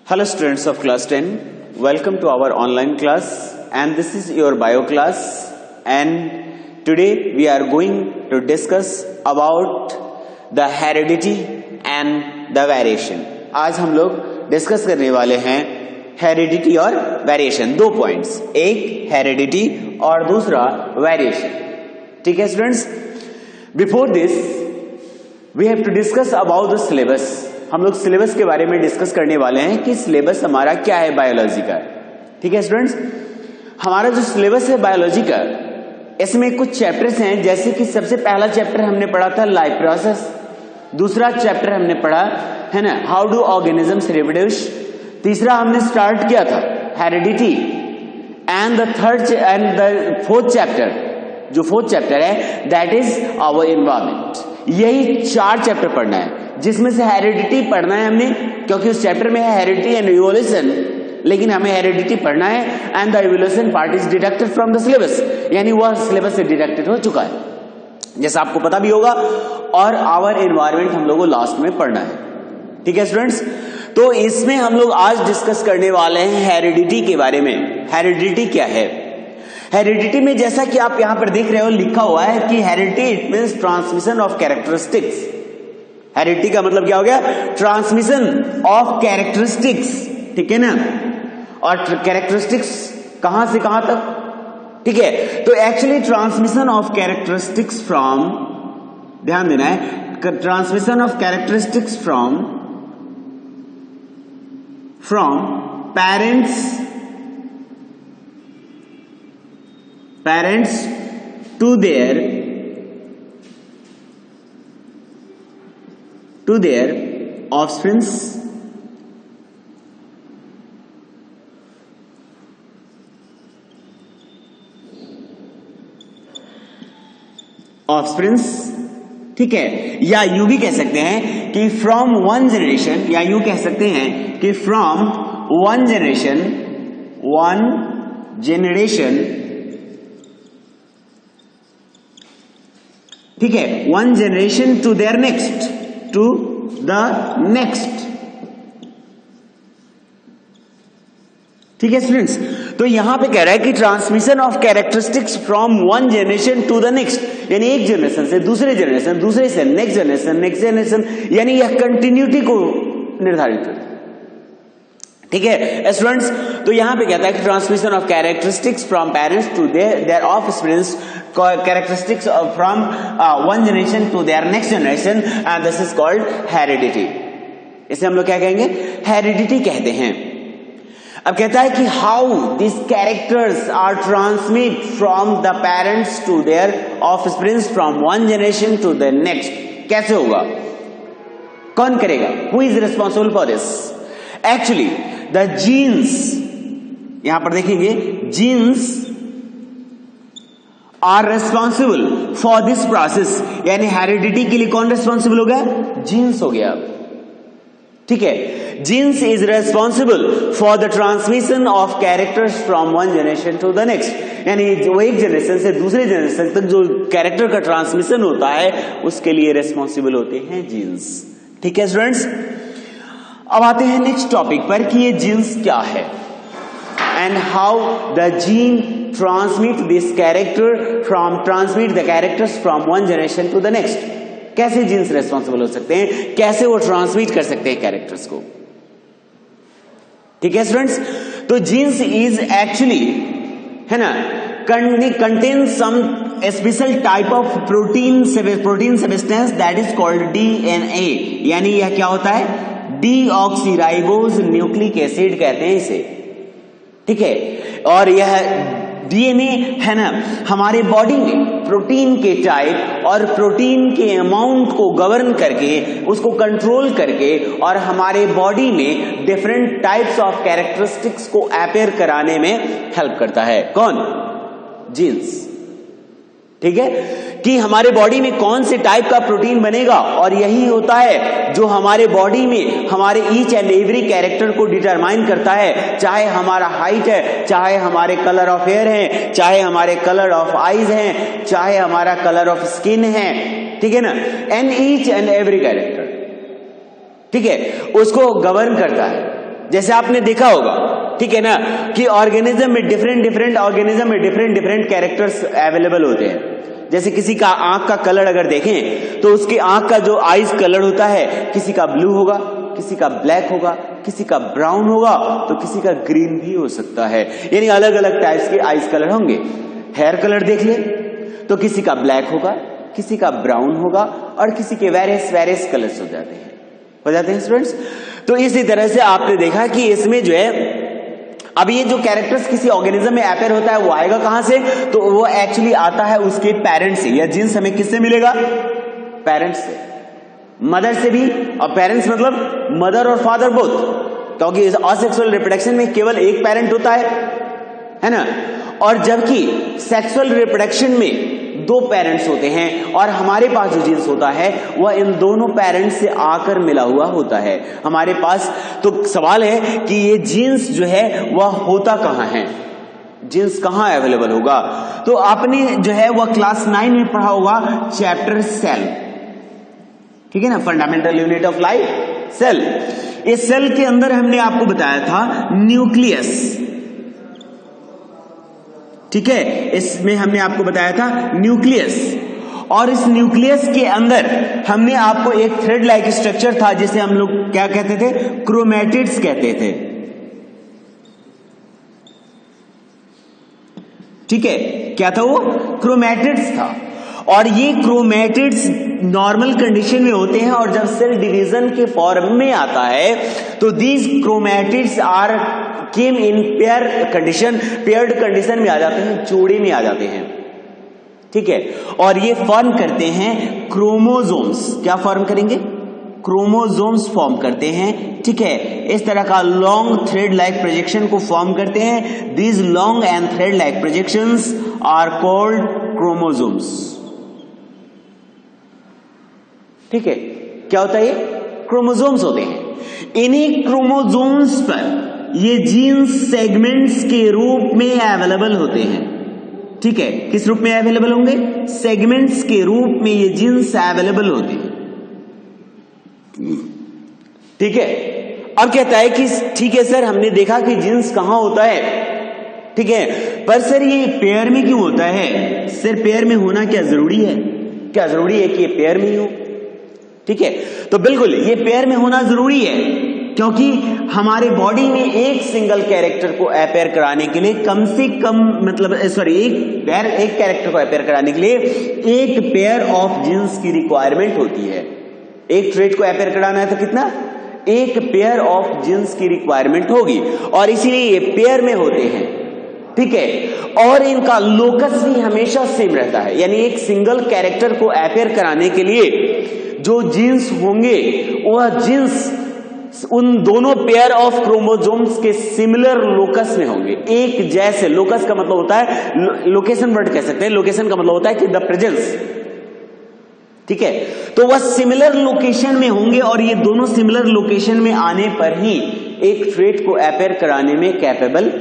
Hello students of class 10, welcome to our online class and this is your bio class and today we are going to discuss about the heredity and the variation. आज हम लोग discuss करने वाले हैं heredity और variation, दो points, एक heredity और दूसरा वेरिएशन. ठीक है students, before this we have to discuss about the syllabus. हम लोग सिलेबस के बारे में डिस्कस करने वाले हैं कि सिलेबस हमारा क्या है बायोलॉजी का. ठीक है स्टूडेंट्स, हमारा जो सिलेबस है बायोलॉजी का, इसमें कुछ चैप्टर्स हैं, जैसे कि सबसे पहला चैप्टर हमने पढ़ा था लाइफ प्रोसेस, दूसरा चैप्टर हमने पढ़ा है ना हाउ डू ऑर्गेनिजम्स रिप्रोड्यूस, तीसरा हमने स्टार्ट किया था heredity and the third and the fourth chapter, जो फोर्थ चैप्टर है दैट इज आवर एनवायरमेंट. यही चार चैप्टर पढ़ना है, जिसमें से हेरिडिटी पढ़ना है हमने, क्योंकि उस चैप्टर में है हेरिडिटी एंड इवोल्यूशन, लेकिन हमें हेरिडिटी पढ़ना है and the evolution part is deducted from the syllabus, यानी वह सिलेबस से डिडक्टेड हो चुका है, जैसा आपको पता भी होगा. और आवर एनवायरमेंट हम लोगों को लास्ट में पढ़ना है. ठीक है स्टूडेंट्स, तो इसमें हम लोग आज डिस्कस करने वाले हैं हेरिडिटी के बारे में. हेरिडिटी क्या है? हेरिडिटी में जैसा कि आप यहां पर देख रहे हो लिखा हुआ है कि heredity it means transmission of characteristics. Heredity का मतलब क्या हो गया? Transmission of characteristics. ठीक है ना, और कैरेक्टरिस्टिक्स कहां से कहां तक? ठीक है, तो actually transmission of characteristics from, ध्यान देना है, transmission of characteristics from parents to their offsprings ठीक है, या यूं भी कह सकते हैं कि फ्रॉम वन जनरेशन, या यूं कह सकते हैं कि फ्रॉम वन जनरेशन ठीक है, one generation to their next, to the next. ठीक है स्टूडेंट्स, तो यहां पे कह रहा है कि transmission of characteristics from one generation to the next, यानी एक जनरेशन से दूसरे जनरेशन, दूसरे से नेक्स्ट जनरेशन, यानी यह कंटिन्यूटी को निर्धारित करता है. ठीक है स्टूडेंट्स, तो यहां पे कहता है कि transmission of characteristics from parents to their offsprings, characteristics from one generation to their next generation, and this is called heredity. इसे हम लोग क्या कहेंगे? हेरिडिटी कहते हैं. अब कहता है कि how this characters are transmit from the parents to their offsprings from one generation to the next. कैसे होगा? कौन करेगा? Who is responsible for this? Actually the genes, यहां पर देखेंगे, genes are responsible for this process, यानी heredity के लिए कौन रेस्पॉन्सिबल हो गया? जीन्स हो गया. ठीक है, genes is responsible for the transmission of characters from one generation to the next, यानी वो एक जनरेशन से दूसरे जनरेशन तक जो कैरेक्टर का ट्रांसमिशन होता है उसके लिए रेस्पॉन्सिबल होते हैं जीन्स. ठीक है स्टूडेंट्स, अब आते हैं नेक्स्ट टॉपिक पर कि ये जीन्स क्या है and how the gene transmit the characters from one generation to the next. कैसे जीन्स रेस्पॉन्सिबल हो सकते हैं, कैसे वो ट्रांसमिट कर सकते हैं कैरेक्टर्स को. ठीक है स्टूडेंट्स, तो जीन्स इज एक्चुअली, है ना, contain some special type of protein substance that is called DNA, यानी यह क्या होता है? डीऑक्सीराइबोज न्यूक्लिक एसिड कहते हैं इसे. ठीक है, और यह डीएनए है ना, हमारे बॉडी में प्रोटीन के टाइप और प्रोटीन के अमाउंट को गवर्न करके, उसको कंट्रोल करके, और हमारे बॉडी में डिफरेंट टाइप्स ऑफ कैरेक्टरिस्टिक्स को अपेयर कराने में हेल्प करता है. कौन? जीन्स. ठीक है, कि हमारे बॉडी में कौन से टाइप का प्रोटीन बनेगा, और यही होता है जो हमारे बॉडी में हमारे ईच एंड एवरी कैरेक्टर को डिटरमाइन करता है, चाहे हमारा हाइट है, चाहे हमारे कलर ऑफ हेयर है, चाहे हमारे कलर ऑफ आईज हैं, चाहे हमारा कलर ऑफ स्किन है. ठीक है ना, and each and every character, ठीक है, उसको गवर्न करता है. जैसे आपने देखा होगा, ठीक है ना, कि ऑर्गेनिज्म में डिफरेंट कैरेक्टर्स अवेलेबल होते हैं। जैसे किसी का आंख का कलर अगर देखें तो उसकी आंख का जो आईज कलर होता है, किसी का ब्लू होगा, किसी का ब्लैक होगा, किसी का ब्राउन होगा, तो किसी का ग्रीन भी हो सकता है। यानी अलग अलग टाइप्स के आईज कलर होंगे। हेयर कलर देख ले तो किसी का ब्लैक होगा, किसी का ब्राउन होगा, और किसी के वेरियस कलर्स हो जाते हैं स्टूडेंट्स। तो इसी तरह से आपने देखा कि इसमें जो है, अब ये जो कैरेक्टर्स किसी ऑर्गेनिज्म में अपीयर होता है वो आएगा कहां से, तो वो एक्चुअली आता है उसके पेरेंट्स से, या जीन्स हमें किससे मिलेगा, पेरेंट्स से, मदर से भी। और पेरेंट्स मतलब मदर और फादर बोथ, क्योंकि असेक्सुअल रिप्रोडक्शन में केवल एक पेरेंट होता है ना, और जबकि सेक्सुअल रिप्रोडक्शन में दो पेरेंट्स होते हैं, और हमारे पास जो जीन्स होता है वह इन दोनों पेरेंट्स से आकर मिला हुआ होता है हमारे पास। तो सवाल है कि ये जीन्स जो है वह होता कहां है, जीन्स कहां अवेलेबल होगा। तो आपने जो है वह क्लास 9 में पढ़ा होगा चैप्टर सेल, ठीक है ना, fundamental unit of life, cell. इस सेल के अंदर हमने आपको बताया था न्यूक्लियस, ठीक है, इसमें हमने आपको बताया था न्यूक्लियस, और इस न्यूक्लियस के अंदर हमने आपको एक थ्रेड लाइक स्ट्रक्चर था जिसे हम लोग क्या कहते थे, क्रोमैटिड्स कहते थे, ठीक है, क्या था वो, क्रोमैटिड्स था। और ये क्रोमैटिड्स नॉर्मल कंडीशन में होते हैं, और जब सेल डिवीजन के फॉर्म में आता है तो these chromatids are came in paired condition में आ जाते हैं, जोड़े में आ जाते हैं, ठीक है, और ये फॉर्म करते हैं क्रोमोसोम्स। क्या फॉर्म करेंगे, क्रोमोसोम्स फॉर्म करते हैं, ठीक है, इस तरह का लॉन्ग थ्रेड लाइक प्रोजेक्शन को फॉर्म करते हैं। These long and thread like projections are called chromosomes, ठीक है। क्या होता है, ये क्रोमोसोम्स होते हैं। इन्हीं क्रोमोसोम्स पर ये जीन्स सेगमेंट्स के रूप में अवेलेबल होते हैं, ठीक है, किस रूप में अवेलेबल होंगे, सेगमेंट्स के रूप में ये जीन्स अवेलेबल होते हैं, ठीक है। अब कहता है कि ठीक है सर, हमने देखा कि जीन्स कहां होता है, ठीक है, पर सर ये पेयर में क्यों होता है, सर पेयर में होना क्या जरूरी है, क्या जरूरी है कि ये पेयर में ही हो, ठीक है। तो बिल्कुल ये पेयर में होना जरूरी है, क्योंकि हमारे बॉडी में एक सिंगल कैरेक्टर को अपीयर कराने के लिए कम से कम एक कैरेक्टर को अपीयर कराने के लिए एक पेयर ऑफ जीन्स की रिक्वायरमेंट होती है। एक ट्रेट को अपीयर कराना है तो कितना, एक पेयर ऑफ जीन्स की रिक्वायरमेंट होगी, और इसीलिए ये पेयर में होते हैं, ठीक है। और इनका लोकस भी हमेशा सेम रहता है, यानी एक सिंगल कैरेक्टर को अपीयर कराने के लिए जो जीन्स होंगे वह जीन्स उन दोनों पेयर ऑफ क्रोमोसोम्स के सिमिलर लोकस में होंगे, एक जैसे। लोकस का मतलब होता है, लोकेशन वर्ड कह सकते हैं, लोकेशन का मतलब होता है कि द प्रेजेंस, ठीक है। तो वह सिमिलर लोकेशन में होंगे, और ये दोनों सिमिलर लोकेशन में आने पर ही एक ट्रेट को अपीयर कराने में कैपेबल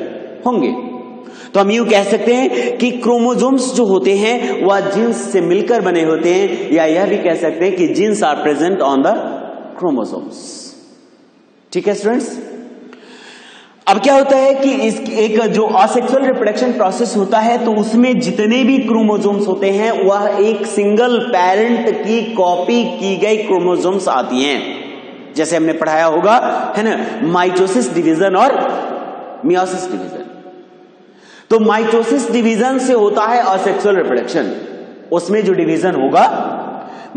होंगे। तो हम यूं कह सकते हैं कि क्रोमोसोम्स जो होते हैं वह जीन्स से मिलकर बने होते हैं, या यह भी कह सकते हैं कि genes are present on the chromosomes, ठीक है स्टूडेंट्स। अब क्या होता है कि एक जो असेक्सुअल रिप्रोडक्शन प्रोसेस होता है तो उसमें जितने भी क्रोमोसोम्स होते हैं वह एक सिंगल पेरेंट की कॉपी की गई क्रोमोसोम्स आती हैं, जैसे हमने पढ़ाया होगा, है ना, माइटोसिस डिवीजन और मियोसिस डिवीजन। तो माइटोसिस डिवीजन से होता है असेक्सुअल रिप्रोडक्शन, उसमें जो डिवीजन होगा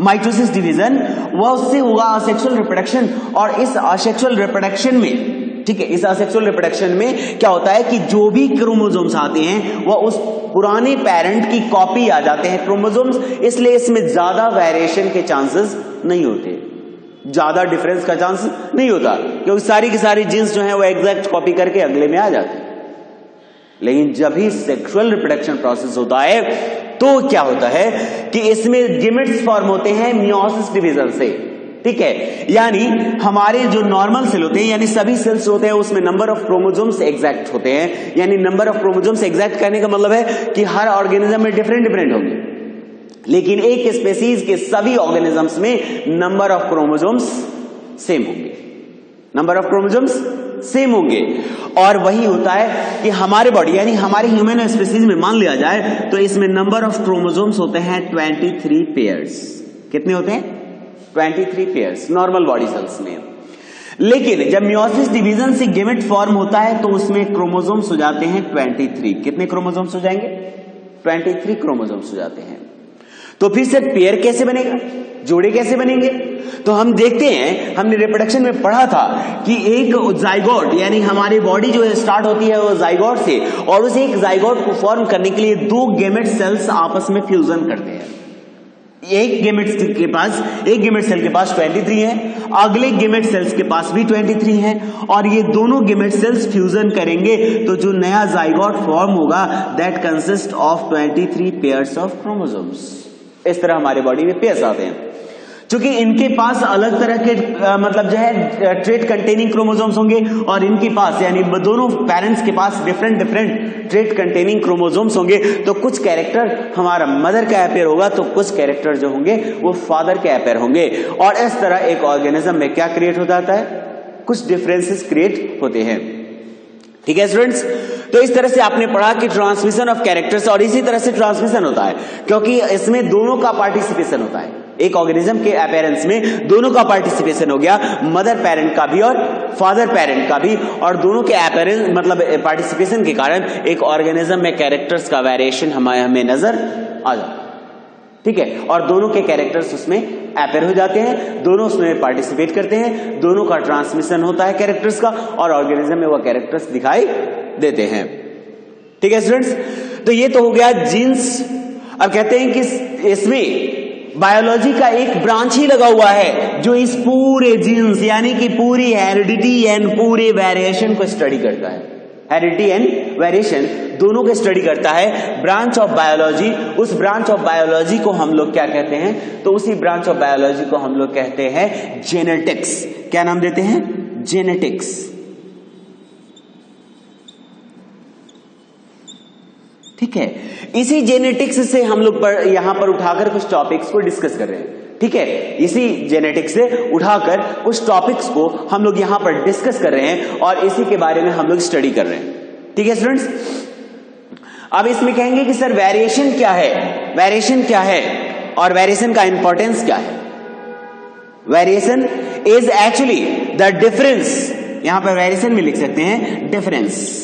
माइटोसिस डिवीजन वह उससे होगा असेक्सुअल रिप्रोडक्शन। और इस असेक्सुअल रिप्रोडक्शन में, ठीक है, इस असेक्सुअल रिप्रोडक्शन में क्या होता है कि जो भी क्रोमोसोम्स आते हैं वह उस पुराने पेरेंट की कॉपी आ जाते हैं क्रोमोसोम्स, इसलिए इसमें ज्यादा वेरिएशन के चांसेस नहीं होते, ज्यादा डिफरेंस का चांस नहीं होता, क्योंकि सारी की सारी जीन्स जो है वो एग्जैक्ट कॉपी करके अगले में आ जाते हैं। लेकिन जब ही सेक्सुअल रिप्रोडक्शन प्रोसेस होता है तो क्या होता है कि इसमें गेमेट्स फॉर्म होते हैं मियोसिस डिवीजन से, ठीक है। यानी हमारे जो नॉर्मल सेल होते हैं, यानी सभी सेल्स होते हैं, उसमें नंबर ऑफ क्रोमोसोम्स एग्जैक्ट होते हैं। यानी नंबर ऑफ क्रोमोसोम्स एग्जैक्ट करने का मतलब है कि हर ऑर्गेनिज्म में डिफरेंट डिफरेंट होंगे, लेकिन एक स्पेसीज के सभी ऑर्गेनिजम्स में नंबर ऑफ क्रोमोसोम्स सेम होंगे, नंबर ऑफ क्रोमोसोम्स सेम होंगे। और वही होता है कि हमारे बॉडी यानी हमारे ह्यूमन स्पीसीज में मान लिया जाए तो इसमें नंबर ऑफ क्रोमोसोम्स होते हैं 23 पेयर्स। कितने होते हैं? 23 पेयर्स नॉर्मल बॉडी सेल्स में। लेकिन जब मियोसिस डिवीजन से गैमेट फॉर्म होता है तो उसमें क्रोमोसोम्स हो जाते हैं 23। कितने क्रोमोसोम्स हो जाएंगे? 23 क्रोमोसोम्स हो जाते हैं। तो फिर से पेयर कैसे बनेगा, जोड़े कैसे बनेंगे? तो हम देखते हैं, हमने रिप्रोडक्शन में पढ़ा था कि एक जाइगोट यानी हमारी बॉडी जो है स्टार्ट होती है वो जाइगोट से, और उस एक जाइगोट को फॉर्म करने के लिए दो गैमेट सेल्स आपस में फ्यूजन करते हैं। एक गैमेट सेल के पास 23 है, अगले गैमेट सेल्स के पास भी 23 है, और ये दोनों गैमेट सेल्स फ्यूजन करेंगे तो जो नया जाइगोट फॉर्म होगा that consist of 23 pairs of chromosomes. इस तरह हमारे बॉडी में पेयर्स आते हैं। क्योंकि इनके पास अलग तरह के मतलब जो है ट्रेट कंटेनिंग क्रोमोसोम्स होंगे, और इनके पास यानी दोनों पेरेंट्स के पास डिफरेंट ट्रेट कंटेनिंग क्रोमोसोम्स होंगे। तो कुछ कैरेक्टर हमारा मदर का अपेयर होगा, तो कुछ कैरेक्टर जो होंगे वो फादर के अपेयर होंगे। और इस तरह एक ऑर्गेनिज्म में क्या क्रिएट हो जाता है? कुछ डिफरेंसेस क्रिएट होते हैं। ठीक है स्टूडेंट्स, तो इस तरह से आपने पढ़ा कि ट्रांसमिशन ऑफ कैरेक्टर्स, और इसी तरह से ट्रांसमिशन होता है क्योंकि इसमें दोनों का पार्टिसिपेशन होता है। एक ऑर्गेनिज्म के अपीयरेंस में दोनों का पार्टिसिपेशन हो गया, मदर पेरेंट का भी और फादर पेरेंट का भी, और दोनों के अपीयरेंस मतलब पार्टिसिपेशन के कारण एक ऑर्गेनिज्म में कैरेक्टर्स का वेरिएशन हमें नजर आ जाता है। ठीक है, और दोनों के कैरेक्टर्स उसमें अपीयर हो जाते हैं, दोनों उसमें पार्टिसिपेट करते हैं, दोनों का ट्रांसमिशन होता है कैरेक्टर्स का, और ऑर्गेनिज्म में वो कैरेक्टर्स दिखाई देते हैं। ठीक है स्टूडेंट्स, तो ये तो हो गया जीन्स। अब कहते हैं कि इसमें बायोलॉजी का एक ब्रांच ही लगा हुआ है जो इस पूरे जीन्स यानी कि पूरी हेरिडिटी एंड पूरे वेरिएशन को स्टडी करता है। हेरिडिटी एंड वेरिएशन दोनों को स्टडी करता है ब्रांच ऑफ बायोलॉजी। उस ब्रांच ऑफ बायोलॉजी को हम लोग क्या कहते हैं? तो उसी ब्रांच ऑफ बायोलॉजी को हम लोग कहते हैं जेनेटिक्स। क्या नाम देते हैं? जेनेटिक्स। ठीक है, इसी जेनेटिक्स से हम लोग यहां पर उठाकर कुछ टॉपिक्स को डिस्कस कर रहे हैं। ठीक है, इसी जेनेटिक्स से उठाकर कुछ टॉपिक्स को हम लोग यहां पर डिस्कस कर रहे हैं और इसी के बारे में हम लोग स्टडी कर रहे हैं। ठीक है स्टूडेंट्स, अब इसमें कहेंगे कि सर वेरिएशन क्या है, वेरिएशन क्या है और वेरिएशन का इंपॉर्टेंस क्या है। Variation is actually the difference, यहां पर वेरिएशन में लिख सकते हैं डिफरेंस।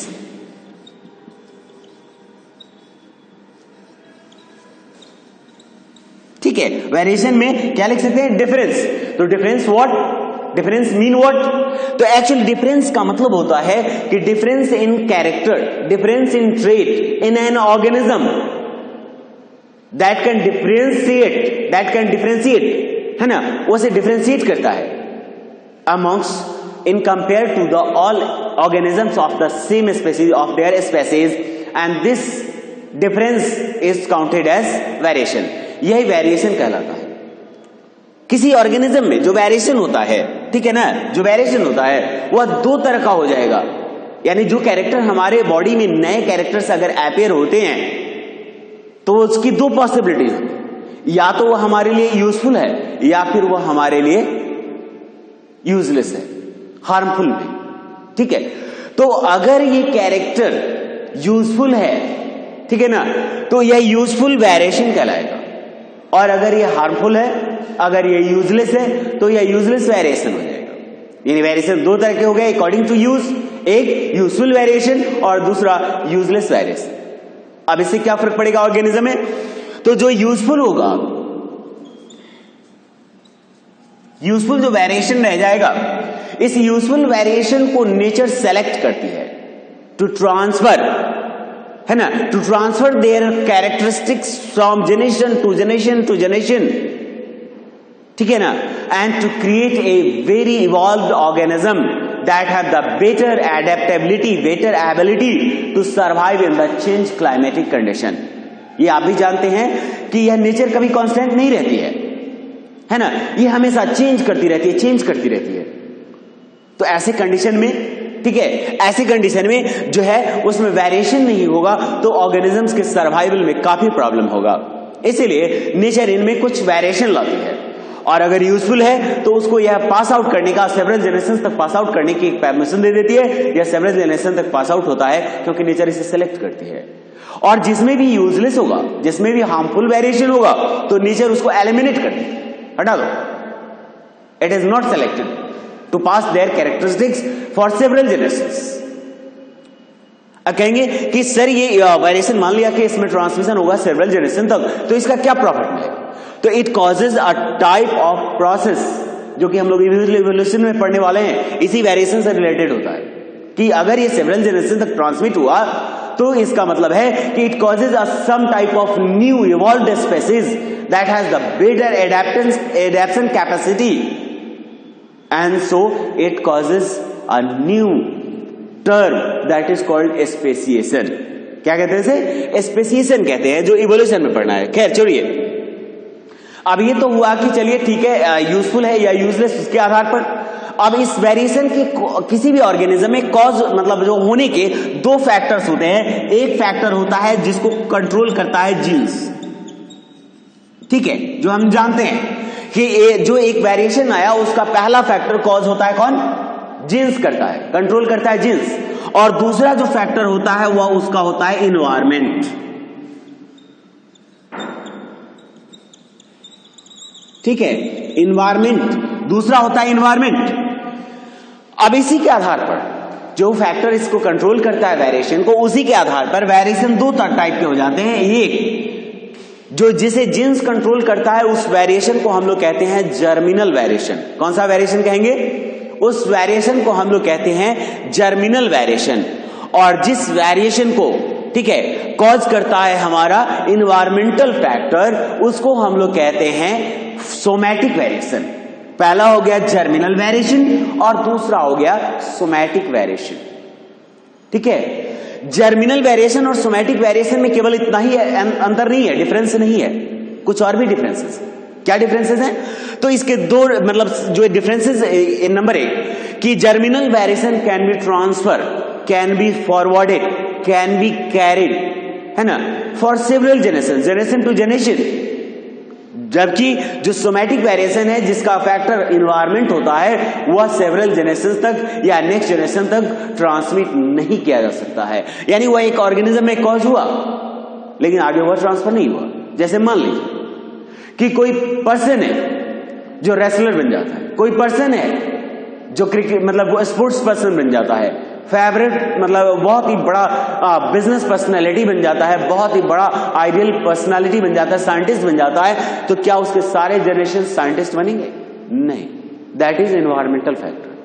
ठीक है, वेरिएशन में क्या लिख सकते हैं? डिफरेंस। तो difference what? Difference mean what? तो एक्चुअल डिफरेंस का मतलब होता है कि difference in character, difference in trait in an organism that can differentiate, है ना, वो से डिफरेंशिएट करता है amongst in compare to the all organisms of the same species of their species, and this difference is counted as variation. यही variation कहलाता है। किसी ऑर्गेनिज्म में जो वेरिएशन होता है, ठीक है ना, जो वेरिएशन होता है वह दो तरह का हो जाएगा। यानी जो कैरेक्टर हमारे बॉडी में नए कैरेक्टर्स अगर अपीयर होते हैं तो उसकी दो पॉसिबिलिटीज है, या तो वह हमारे लिए यूजफुल है या फिर वह हमारे लिए यूजलेस है, हार्मफुल है। ठीक है, तो अगर ये कैरेक्टर यूजफुल है, ठीक है ना, तो यह यूजफुल वेरिएशन कहलाएगा, और अगर ये हार्मफुल है, अगर ये यूजलेस है तो यह यूजलेस वेरिएशन हो जाएगा। यानी वेरिएशन दो तरह के हो गए अकॉर्डिंग टू यूज, एक यूजफुल वेरिएशन और दूसरा यूजलेस वेरिएशन। अब इससे क्या फर्क पड़ेगा ऑर्गेनिज्म में? तो जो यूजफुल होगा, यूजफुल जो वेरिएशन रह जाएगा, इस यूजफुल वेरिएशन को नेचर सेलेक्ट करती है टू ट्रांसफर, है ना, to transfer their characteristics from generation to generation to generation. ठीक है ना, and to create a very evolved organism that have the better adaptability, better ability to survive in the change climatic condition. ये आप भी जानते हैं कि यह नेचर कभी कांस्टेंट नहीं रहती है ना, ये हमेशा चेंज करती रहती है। तो ऐसे कंडीशन में, ठीक है, ऐसी कंडीशन में जो है उसमें वेरिएशन नहीं होगा तो ऑर्गेनिजम्स के सर्वाइवल में काफी प्रॉब्लम होगा। इसीलिए नेचर इनमें कुछ वेरिएशन लाती है, और अगर यूजफुल है तो उसको यह पास आउट करने का, सेवरल जनरेशन तक पास आउट करने की एक परमिशन दे देती है, या सेवरल जनरेशन तक पास आउट होता है, क्योंकि नेचर इसे सेलेक्ट करती है। और जिसमें भी यूजलेस होगा, जिसमें भी हार्मफुल वेरिएशन होगा, तो नेचर उसको एलिमिनेट कर दे, हटा दो। It is not selected to pass their characteristics for several generations. अब कहेंगे कि सर ये वेरिएशन मान लिया कि इसमें ट्रांसमिशन होगा सेवरल जनरेशन तक, तो इसका क्या प्रॉफिट मिलेगा? तो it causes a type of process, जो कि हम लोग इवोल्यूशन में पढ़ने वाले हैं, इसी वेरिएशन से रिलेटेड होता है कि अगर ये सेवरल जनरेशन तक ट्रांसमिट हुआ तो इसका मतलब है कि it causes a some type of new evolved species that has the better adaption capacity, and so it causes a new term that is called speciation. क्या कहते हैं इसे? स्पेसिएशन कहते हैं, जो इवोल्यूशन में पढ़ना है। खैर छोड़िए, अब ये तो हुआ कि चलिए ठीक है, यूजफुल है या यूजलेस उसके आधार पर। अब इस वेरिएशन के किसी भी ऑर्गेनिज्म में कॉज मतलब जो होने के दो फैक्टर्स होते हैं। एक फैक्टर होता है जिसको कंट्रोल करता है जीन्स, ठीक है, जो हम जानते हैं कि जो एक वेरिएशन आया उसका पहला फैक्टर कॉज होता है कौन? जीन्स करता है, कंट्रोल करता है जीन्स। और दूसरा जो फैक्टर होता है वह उसका होता है इन्वायरमेंट, ठीक है, इन्वायरमेंट दूसरा होता है इन्वायरमेंट। अब इसी के आधार पर जो फैक्टर इसको कंट्रोल करता है वेरिएशन को, उसी के आधार पर वेरिएशन दो टाइप के हो जाते हैं। एक जो जिसे जीन्स कंट्रोल करता है उस वेरिएशन को हम लोग कहते हैं जर्मिनल वेरिएशन। कौन सा वेरिएशन कहेंगे? उस वेरिएशन को हम लोग कहते हैं जर्मिनल वेरिएशन। और जिस वेरिएशन को, ठीक है, कॉज करता है हमारा इन्वायरमेंटल फैक्टर, उसको हम लोग कहते हैं सोमैटिक वेरिएशन। पहला हो गया जर्मिनल वेरिएशन और दूसरा हो गया सोमैटिक वेरिएशन, ठीक है। जर्मिनल वेरिएशन और सोमैटिक वेरिएशन में केवल इतना ही अंतर नहीं है, डिफरेंस नहीं है, कुछ और भी डिफरेंसेस। क्या डिफरेंसेस हैं? तो इसके दो मतलब जो डिफरेंसेस, नंबर एक कि germinal variation can be transfer, can be forwarded, can be carried, है ना, for several generation to generation. जबकि जो सोमैटिक वेरिएशन है जिसका फैक्टर इन्वायरमेंट होता है, वह सेवरल जनरेशन तक या नेक्स्ट जनरेशन तक ट्रांसमिट नहीं किया जा सकता है। यानी वह एक ऑर्गेनिज्म में कॉज हुआ लेकिन आगे वह ट्रांसफर नहीं हुआ। जैसे मान लीजिए कि कोई पर्सन है जो रेसलर बन जाता है, कोई पर्सन है जो क्रिकेट मतलब वो स्पोर्ट्स पर्सन बन जाता है, फेवरेट मतलब बहुत ही बड़ा बिजनेस पर्सनालिटी बन जाता है, बहुत ही बड़ा आइडियल पर्सनालिटी बन जाता है, साइंटिस्ट बन जाता है, तो क्या उसके सारे जनरेशन साइंटिस्ट बनेंगे? नहीं, दैट इज एनवायरमेंटल फैक्टर।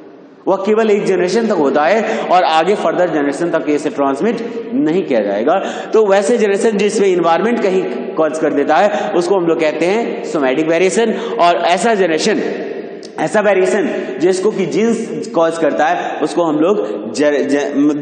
वह केवल एक जनरेशन तक होता है और आगे फर्दर जनरेशन तक इसे ट्रांसमिट नहीं किया जाएगा। तो वैसे जनरेशन जिसमें इन्वायरमेंट कहीं कॉज कर देता है उसको हम लोग कहते हैं सोमैटिक वेरिएशन, और ऐसा जनरेशन, ऐसा वेरिएशन जिसको कि जीन्स कॉज करता है उसको हम लोग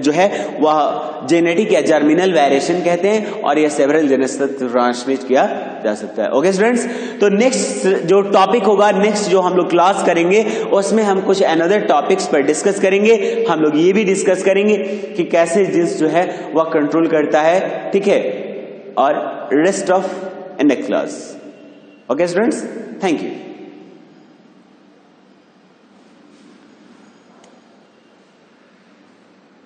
जो है वह जेनेटिक या जर्मिनल वेरिएशन कहते हैं, और यह सेवरल जनरेशन तक ट्रांसमिट किया जा सकता है। ओके स्टूडेंट्स, तो नेक्स्ट जो टॉपिक होगा, नेक्स्ट जो हम लोग क्लास करेंगे उसमें हम कुछ अनदर टॉपिक्स पर डिस्कस करेंगे। हम लोग ये भी डिस्कस करेंगे कि कैसे जीन्स जो है वह कंट्रोल करता है, ठीक है, और rest of next class. Okay students, thank you.